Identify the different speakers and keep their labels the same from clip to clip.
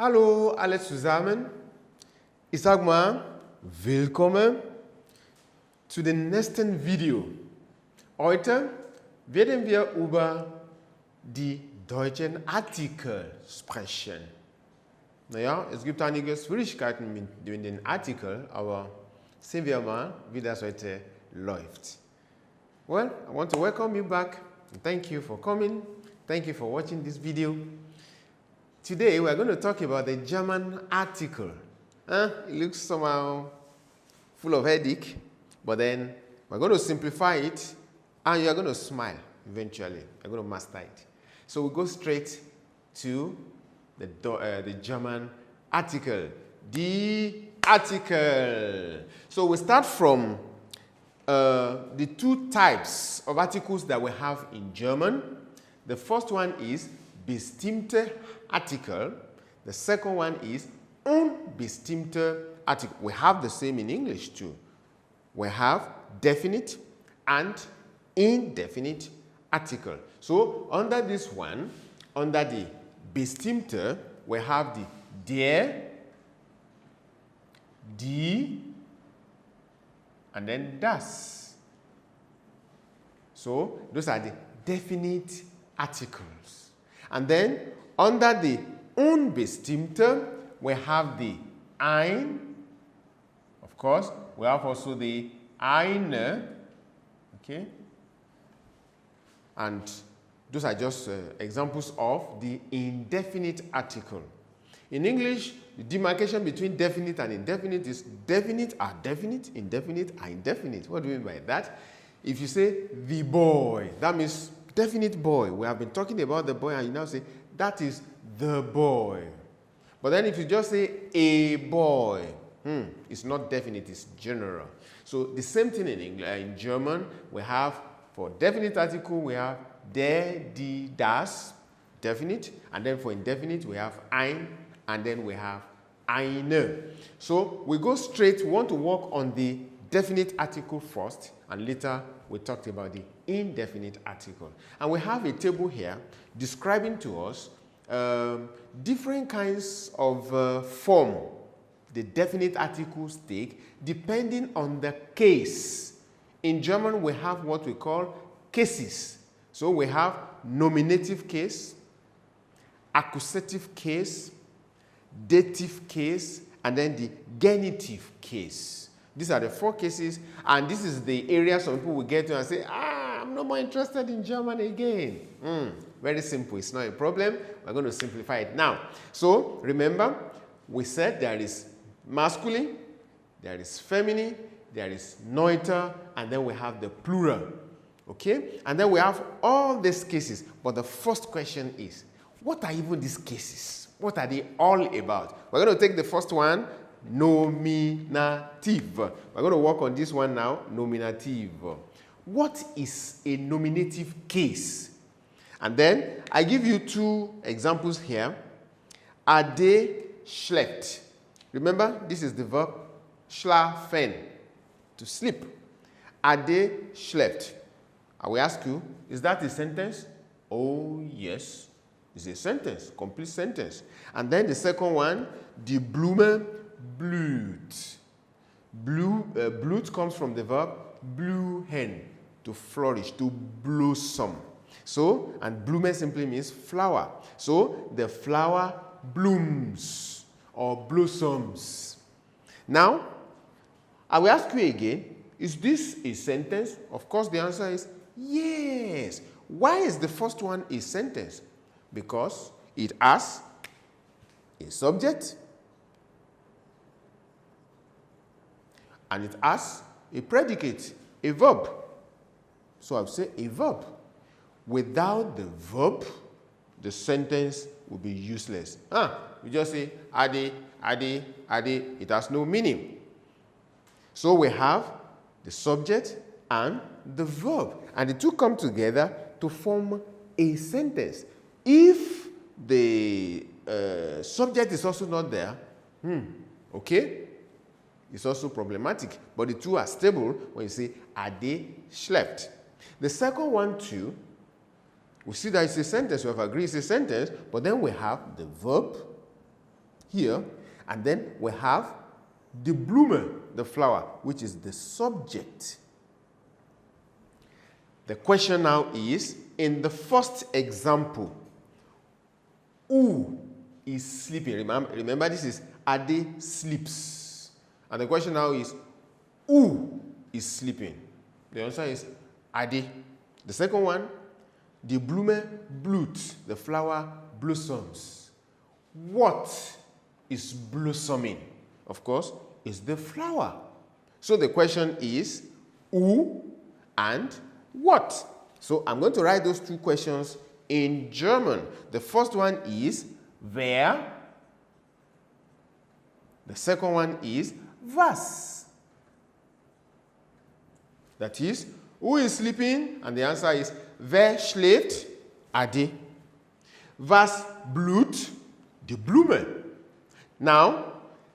Speaker 1: Hallo alle zusammen, ich sag mal, willkommen zu dem nächsten Video. Heute werden wir über die deutschen Artikel sprechen. Naja, es gibt einige Schwierigkeiten mit den Artikeln, aber sehen wir mal, wie das heute läuft. Well, I want to welcome you back. Thank you for coming. Thank you for watching this video. Today, we're going to talk about the German article. It looks somehow full of headache, but then we're going to simplify it, and you're going to smile eventually. You're going to master it. So we go straight to the German article. The article. So we start from the two types of articles that we have in German. The first one is bestimmte Artikel. The second one is unbestimmte Artikel. We have the same in English too. We have definite and indefinite article. So under this one, under the bestimmte, we have the der, die, and then das. So those are the definite articles. And then under the unbestimmte, we have the ein. Of course, we have also the eine. Okay? And those are just examples of the indefinite article. In English, the demarcation between definite and indefinite is definite are definite, indefinite are indefinite. What do you mean by that? If you say the boy, that means definite boy. We have been talking about the boy, and you now say that is the boy. But then if you just say a boy, it's not definite, it's general. So the same thing in German, we have for definite article, we have der, die, das, definite. And then for indefinite, we have ein, and then we have eine. So we go straight, we want to work on the definite article first, and later we talked about the indefinite article. And we have a table here describing to us different kinds of form the definite articles take depending on the case. In German, we have what we call cases. So we have nominative case, accusative case, dative case, and then the genitive case. These are the four cases, and this is the area some people will get to and say, I'm no more interested in German again. Very simple. It's not a problem. We're going to simplify it now. So remember, we said there is masculine, there is feminine, there is neuter, and then we have the plural. Okay? And then we have all these cases. But the first question is, what are even these cases? What are they all about? We're going to take the first one, nominative. We're going to work on this one now, nominative. What is a nominative case? And then I give you two examples here. Ade schläft. Remember, this is the verb schlafen, to sleep. Ade schläft. I will ask you, is that a sentence? Oh, yes. It's a sentence, complete sentence. And then the second one, die Blume blüht. Blüht comes from the verb blühen, to flourish, to blossom. So, and Blume simply means flower. So, the flower blooms or blossoms. Now, I will ask you again, is this a sentence? Of course, the answer is yes. Why is the first one a sentence? Because it has a subject and it has a predicate, a verb. So I'll say a verb. Without the verb, the sentence will be useless. We just say ade, ade, ade. It has no meaning. So we have the subject and the verb. And the two come together to form a sentence. If the subject is also not there, okay, it's also problematic. But the two are stable when you say Ade schläft. The second one too, we see that it's a sentence. We have agreed it's a sentence, but then we have the verb here. And then we have the Blume, the flower, which is the subject. The question now is, in the first example, who is sleeping? Remember this is Ade sleeps. And the question now is, who is sleeping? The answer is Ade. The second one, the Blume blüht, the flower blossoms. What is blossoming? Of course, is the flower. So the question is, who and what? So I'm going to write those two questions in German. The first one is wer. The second one is was. That is, who is sleeping? And the answer is wer schläft? Ade. Was blüht? Die Blume. Now,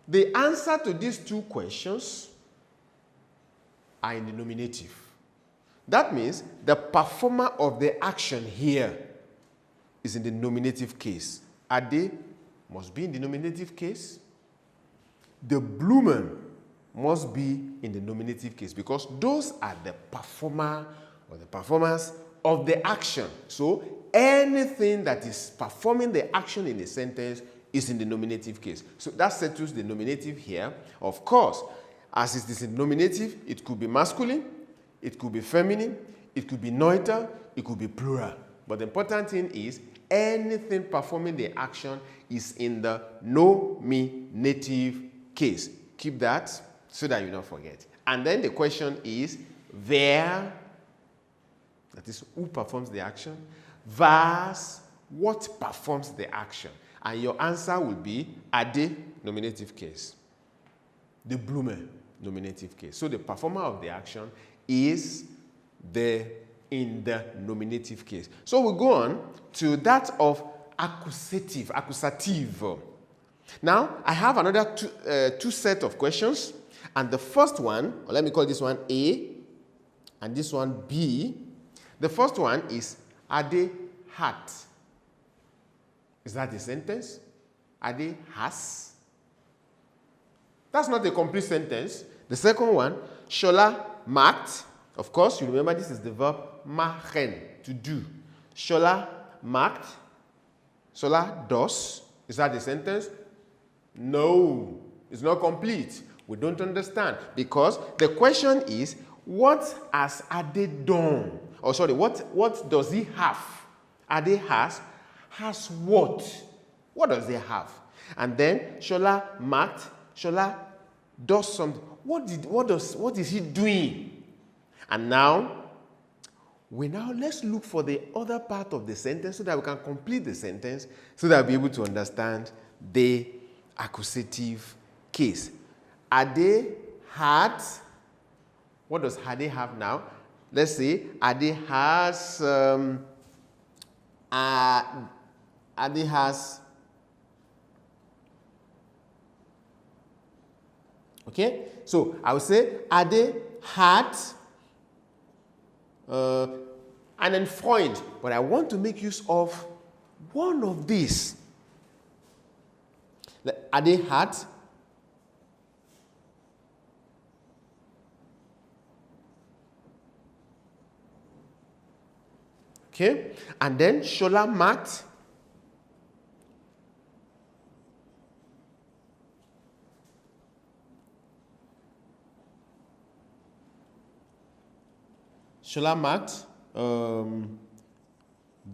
Speaker 1: the answer to these two questions are in the nominative. That means the performer of the action here is in the nominative case. Ade must be in the nominative case. The Blumen must be in the nominative case because those are the performer or the performers of the action. So anything that is performing the action in a sentence is in the nominative case. So that settles the nominative here. Of course, as it is in nominative, it could be masculine, it could be feminine, it could be neuter, it could be plural. But the important thing is anything performing the action is in the nominative case. Keep that so that you don't forget. And then the question is wer, that is who performs the action, was, what performs the action. And your answer will be Ade, nominative case. The Blume, nominative case. So the performer of the action is in the nominative case. So we go on to that of accusative. Now, I have another two set of questions. And the first one, or let me call this one A, and this one B. The first one is Ade hat. Is that a sentence? Ade has. That's not a complete sentence. The second one, Shola macht. Of course, you remember this is the verb machen, to do. Shola macht. Shola does. Is that a sentence? No, it's not complete. We don't understand because the question is, what has Ade done? Oh, sorry, what does he have? Ade has what? What does he have? And then Shola macht, Shola does something. What is he doing? And now, let's look for the other part of the sentence so that we can complete the sentence so that we'll be able to understand the accusative case. Ade had, what does Ade have now? Let's say Ade has, okay? So I would say Ade had einen Freund, but I want to make use of one of these. Ade had okay, and then Shola macht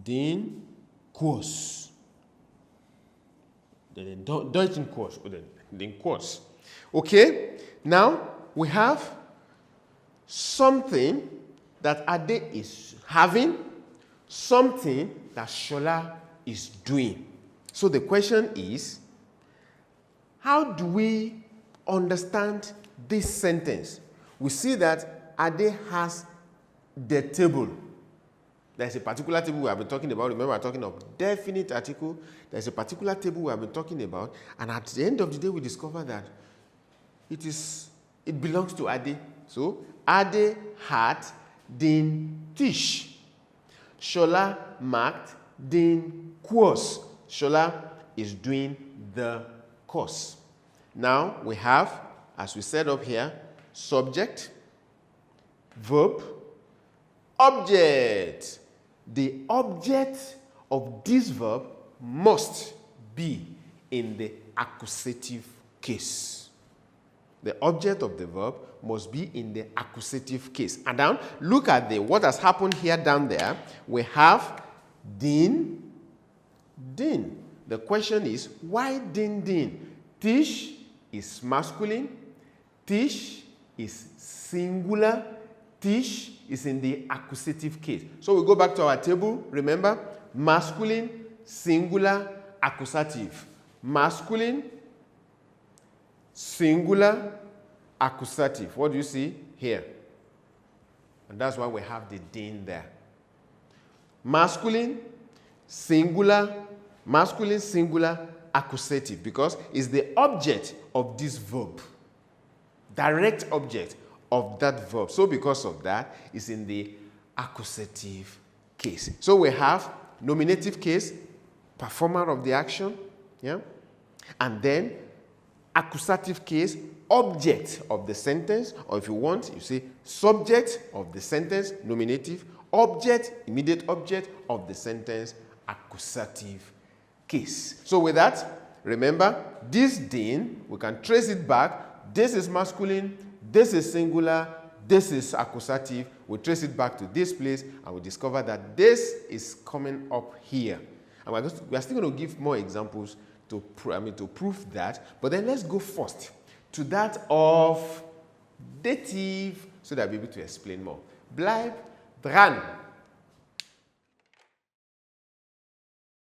Speaker 1: den Kurs. Den deutschen Kurs oder den Kurs. Okay, now we have something that Ade is having, something that Shola is doing. So the question is, how do we understand this sentence? We see that Ade has the table. There's a particular table we have been talking about. Remember, we're talking of definite article. There's a particular table we have been talking about. And at the end of the day, we discover that it belongs to Ade. So, Ade hat den Tisch. Shola macht den Kurs. Shola is doing the course. Now we have, as we said up here, subject, verb, object. The object of this verb must be in the accusative case. The object of the verb must be in the accusative case. And now look at what has happened here down there. We have din, din. The question is, why din, din? Tish is masculine. Tish is singular. Tish is in the accusative case. So we go back to our table. Remember, masculine, singular, accusative. Masculine, singular, accusative. What do you see here? And that's why we have the din there. Masculine, singular, accusative, because it's the object of this verb. Direct object of that verb. So because of that, it's in the accusative case. So we have nominative case, performer of the action, yeah? And then accusative case, object of the sentence, or if you want, you say subject of the sentence, nominative, object, immediate object of the sentence, accusative case. So with that, remember, this din, we can trace it back. This is masculine, this is singular, this is accusative. We trace it back to this place, and we discover that this is coming up here. And we are still going to give more examples to prove that. But then let's go first to that of dative, so that we'll be able to explain more. Bleib dran.